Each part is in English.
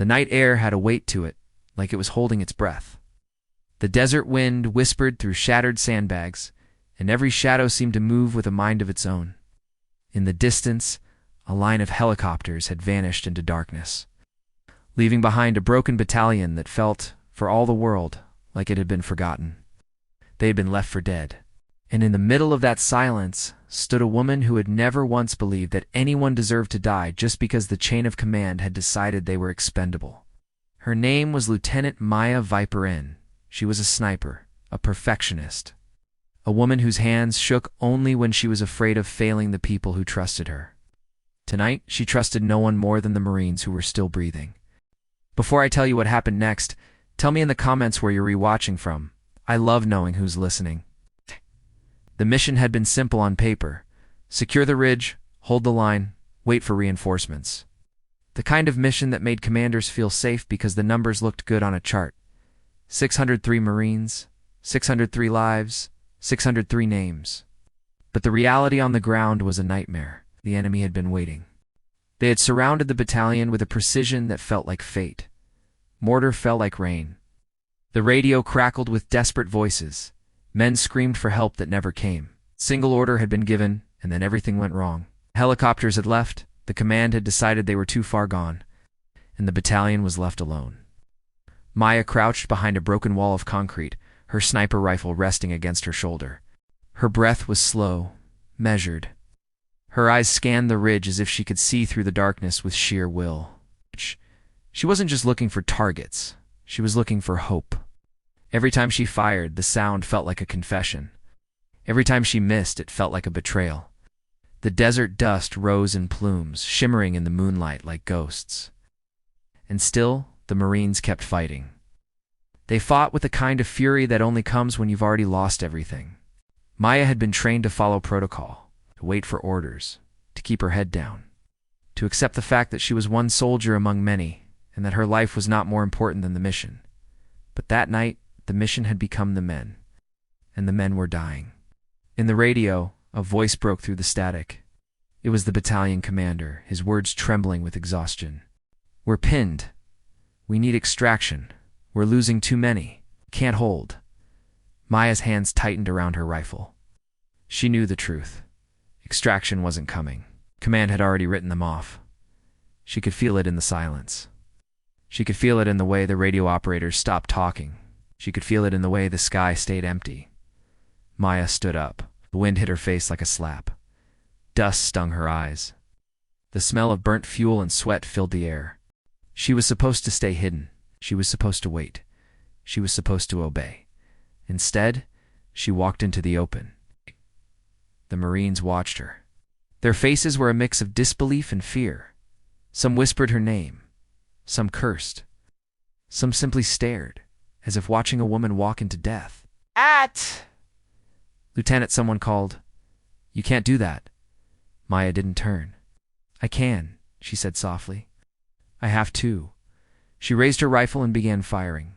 The night air had a weight to it, like it was holding its breath. The desert wind whispered through shattered sandbags, and every shadow seemed to move with a mind of its own. In the distance, a line of helicopters had vanished into darkness, leaving behind a broken battalion that felt, for all the world, like it had been forgotten. They had been left for dead. And in the middle of that silence stood a woman who had never once believed that anyone deserved to die just because the chain of command had decided they were expendable. Her name was Lieutenant Maya Viperin. She was a sniper, a perfectionist, a woman whose hands shook only when she was afraid of failing the people who trusted her. Tonight, she trusted no one more than the Marines who were still breathing. Before I tell you what happened next, tell me in the comments where you're rewatching from. I love knowing who's listening. The mission had been simple on paper. Secure the ridge, hold the line, wait for reinforcements. The kind of mission that made commanders feel safe because the numbers looked good on a chart. 603 Marines, 603 lives, 603 names. But the reality on the ground was a nightmare. The enemy had been waiting. They had surrounded the battalion with a precision that felt like fate. Mortar fell like rain. The radio crackled with desperate voices. Men screamed for help that never came. Single order had been given, and then everything went wrong. Helicopters had left, the command had decided they were too far gone, and the battalion was left alone. Maya crouched behind a broken wall of concrete, her sniper rifle resting against her shoulder. Her breath was slow, measured. Her eyes scanned the ridge as if she could see through the darkness with sheer will. She wasn't just looking for targets, she was looking for hope. Every time she fired, the sound felt like a confession. Every time she missed, it felt like a betrayal. The desert dust rose in plumes, shimmering in the moonlight like ghosts. And still, the Marines kept fighting. They fought with the kind of fury that only comes when you've already lost everything. Maya had been trained to follow protocol, to wait for orders, to keep her head down, to accept the fact that she was one soldier among many, and that her life was not more important than the mission. But that night, the mission had become the men, and the men were dying. In the radio, a voice broke through the static. It was the battalion commander, his words trembling with exhaustion. "We're pinned. We need extraction. We're losing too many. Can't hold." Maya's hands tightened around her rifle. She knew the truth. Extraction wasn't coming. Command had already written them off. She could feel it in the silence. She could feel it in the way the radio operators stopped talking. She could feel it in the way the sky stayed empty. Maya stood up. The wind hit her face like a slap. Dust stung her eyes. The smell of burnt fuel and sweat filled the air. She was supposed to stay hidden. She was supposed to wait. She was supposed to obey. Instead, she walked into the open. The Marines watched her. Their faces were a mix of disbelief and fear. Some whispered her name. Some cursed. Some simply stared, as if watching a woman walk into death. "Lieutenant," someone called. "You can't do that." Maya didn't turn. "I can," she said softly. "I have to." She raised her rifle and began firing.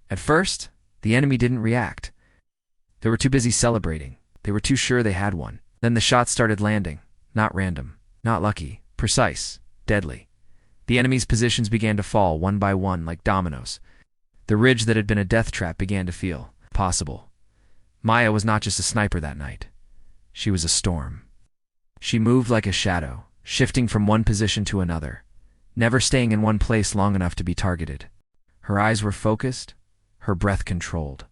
At first, the enemy didn't react. They were too busy celebrating. They were too sure they had one. Then the shots started landing. Not random, not lucky, precise, deadly. The enemy's positions began to fall one by one like dominoes. The ridge that had been a death trap began to feel possible. Maya was not just a sniper that night. She was a storm. She moved like a shadow, shifting from one position to another, never staying in one place long enough to be targeted. Her eyes were focused, her breath controlled.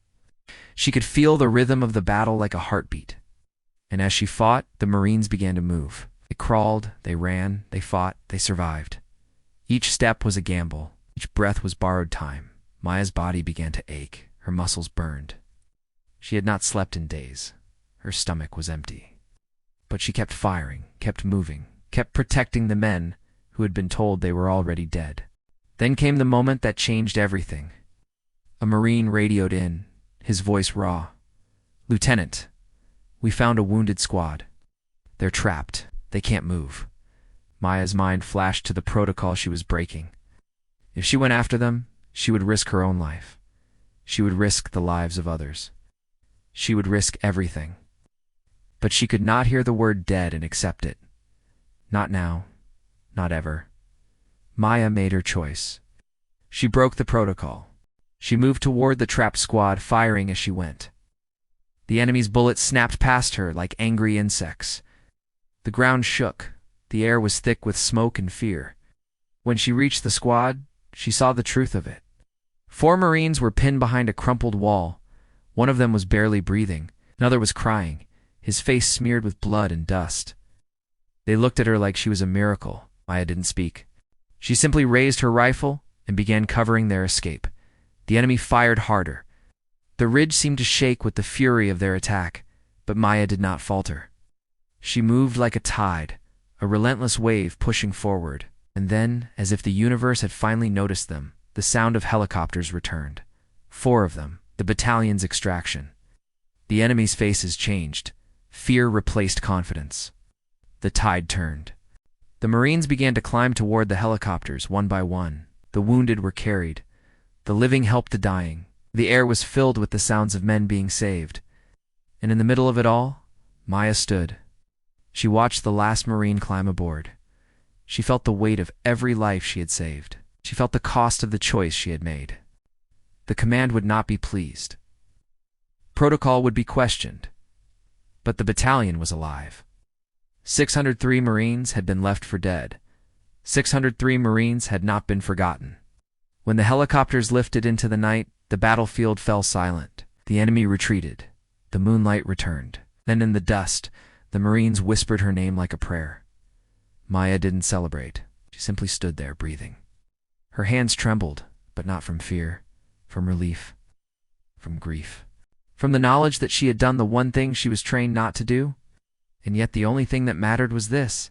She could feel the rhythm of the battle like a heartbeat. And as she fought, the Marines began to move. They crawled, they ran, they fought, they survived. Each step was a gamble. Each breath was borrowed time. Maya's body began to ache. Her muscles burned. She had not slept in days. Her stomach was empty. But she kept firing, kept moving, kept protecting the men who had been told they were already dead. Then came the moment that changed everything. A Marine radioed in, his voice raw. "Lieutenant, we found a wounded squad. They're trapped. They can't move." Maya's mind flashed to the protocol she was breaking. If she went after them, she would risk her own life. She would risk the lives of others. She would risk everything. But she could not hear the word dead and accept it. Not now. Not ever. Maya made her choice. She broke the protocol. She moved toward the trapped squad, firing as she went. The enemy's bullets snapped past her like angry insects. The ground shook. The air was thick with smoke and fear. When she reached the squad, she saw the truth of it. 4 Marines were pinned behind a crumpled wall. One of them was barely breathing. Another was crying, his face smeared with blood and dust. They looked at her like she was a miracle. Maya didn't speak. She simply raised her rifle and began covering their escape. The enemy fired harder. The ridge seemed to shake with the fury of their attack, but Maya did not falter. She moved like a tide, a relentless wave pushing forward. And then, as if the universe had finally noticed them, the sound of helicopters returned. 4 of them, the battalion's extraction. The enemy's faces changed. Fear replaced confidence. The tide turned. The Marines began to climb toward the helicopters one by one. The wounded were carried. The living helped the dying. The air was filled with the sounds of men being saved. And in the middle of it all, Maya stood. She watched the last Marine climb aboard. She felt the weight of every life she had saved. She felt the cost of the choice she had made. The command would not be pleased. Protocol would be questioned. But the battalion was alive. 603 Marines had been left for dead. 603 Marines had not been forgotten. When the helicopters lifted into the night, the battlefield fell silent. The enemy retreated. The moonlight returned. Then in the dust, the Marines whispered her name like a prayer. Maya didn't celebrate. She simply stood there, breathing. Her hands trembled, but not from fear, from relief, from grief, from the knowledge that she had done the one thing she was trained not to do. And yet the only thing that mattered was this: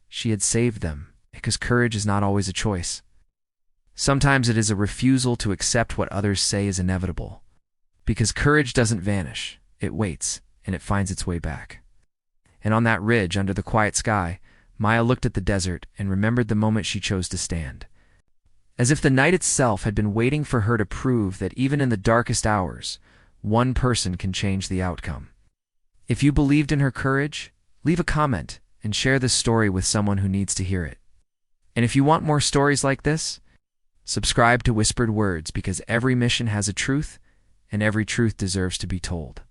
she had saved them, because courage is not always a choice. Sometimes it is a refusal to accept what others say is inevitable. Because courage doesn't vanish, it waits, and it finds its way back. And on that ridge under the quiet sky, Maya looked at the desert and remembered the moment she chose to stand. As if the night itself had been waiting for her to prove that even in the darkest hours, one person can change the outcome. If you believed in her courage, leave a comment and share this story with someone who needs to hear it. And if you want more stories like this, subscribe to Whispered Words, because every mission has a truth, and every truth deserves to be told.